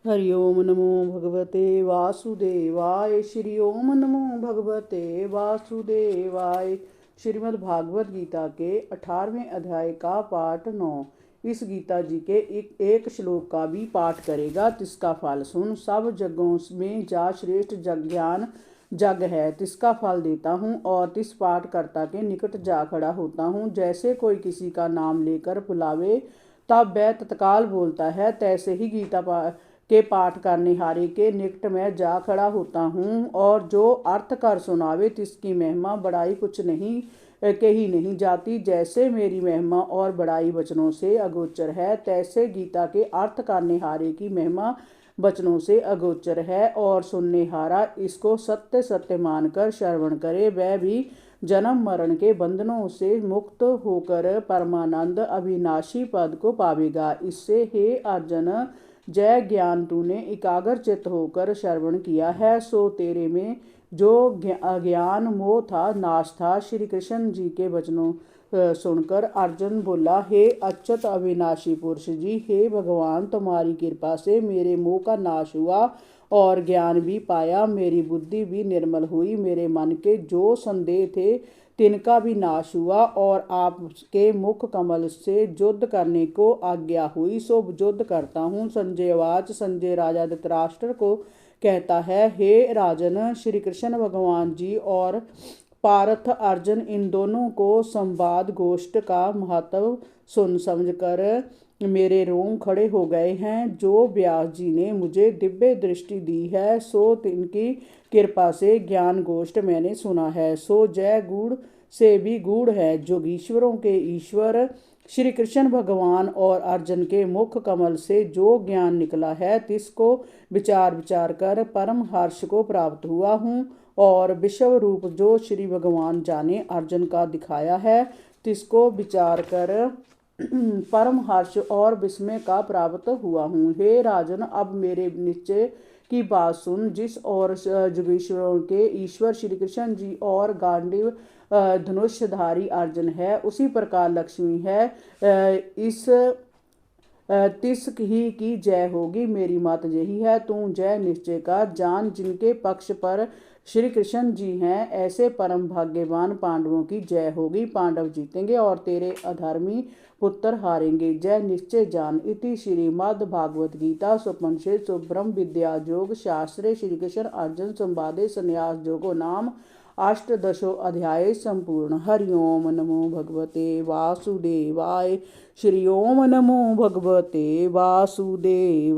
हरि ओम नमो भगवते वासुदेवाय। श्री ओम नमो भगवते वासुदेवाय। श्रीमद् भागवत गीता के 18वें अध्याय का पाठ 9। इस गीता जी के एक श्लोक का भी पाठ करेगा, तिसका फल सुन। सब जगों में जा श्रेष्ठ जग ज्ञान जग है, तिसका फल देता हूँ और तिस पाठकर्ता के निकट जा खड़ा होता हूँ। जैसे कोई किसी का नाम लेकर बुलावे तब वह तत्काल बोलता है, तैसे ही गीता के पाठ करनेहारे के निकट में जा खड़ा होता हूँ। और जो अर्थ कर सुनावे तिसकी महिमा बड़ाई कुछ नहीं कही नहीं जाती। जैसे मेरी महिमा और बड़ाई वचनों से अगोचर है, तैसे गीता के अर्थ करनेहारे की महिमा वचनों से अगोचर है। और सुननेहारा इसको सत्य सत्य मानकर श्रवण करे, वह भी जन्म मरण के बंधनों से मुक्त होकर परमानंद अविनाशी पद को पावेगा। इससे हे अर्जुन, जय ज्ञान तूने एकाग्र चित्त होकर श्रवण किया है, सो तेरे में जो अज्ञान मोह था नाश था। श्री कृष्ण जी के वचनों सुनकर अर्जुन बोला, हे अच्युत अविनाशी पुरुष जी, हे भगवान, तुम्हारी कृपा से मेरे मोह का नाश हुआ और ज्ञान भी पाया, मेरी बुद्धि भी निर्मल हुई, मेरे मन के जो संदेह थे तिनका भी नाश हुआ और आपके मुख कमल से युद्ध करने को आज्ञा हुई, सो युद्ध करता हूँ। संजयवाच। संजय राजा धृतराष्ट्र को कहता है, हे राजन, श्री कृष्ण भगवान जी और पार्थ अर्जुन इन दोनों को संवाद गोष्ठ का महत्व सुन समझकर मेरे रोम खड़े हो गए हैं। जो व्यास जी ने मुझे दिव्य दृष्टि दी है, सो तिनकी कृपा से ज्ञान गोष्ठ मैंने सुना है। सो जय गूढ़ से भी गूढ़ है। जोगीश्वरों के ईश्वर श्री कृष्ण भगवान और अर्जुन के मुख कमल से जो ज्ञान निकला है, तिसको विचार विचार कर परम हर्ष को प्राप्त हुआ हूँ। और विश्व रूप जो श्री भगवान जाने अर्जुन का दिखाया है, तिसको विचार कर परम हर्ष और विस्मय का प्राप्त हुआ हूँ। हे राजन, अब मेरे निश्चय की बात सुन। जिस और जुगेश्वरों के ईश्वर श्री कृष्ण जी और गांडीव धनुषधारी अर्जुन है, उसी प्रकार लक्ष्मी है। इस तिस ही की जय होगी। मेरी मत यही है, तू जय निश्चय का जान। जिनके पक्ष पर श्री कृष्ण जी हैं, ऐसे परम भाग्यवान पांडवों की जय होगी। पांडव जीतेंगे और तेरे अधर्मी पुत्र हारेंगे। जय निश्चय जान। इति श्रीमद् भागवत गीता सुपनिषद ब्रह्म विद्या योग शास्त्रे श्री कृष्ण अर्जुन संवादे संन्यास योगो नाम अष्टदशो अध्याय संपूर्ण। हरि ओम नमो भगवते वासुदेवाय। श्री ओम नमो भगवते वासुदेवाय।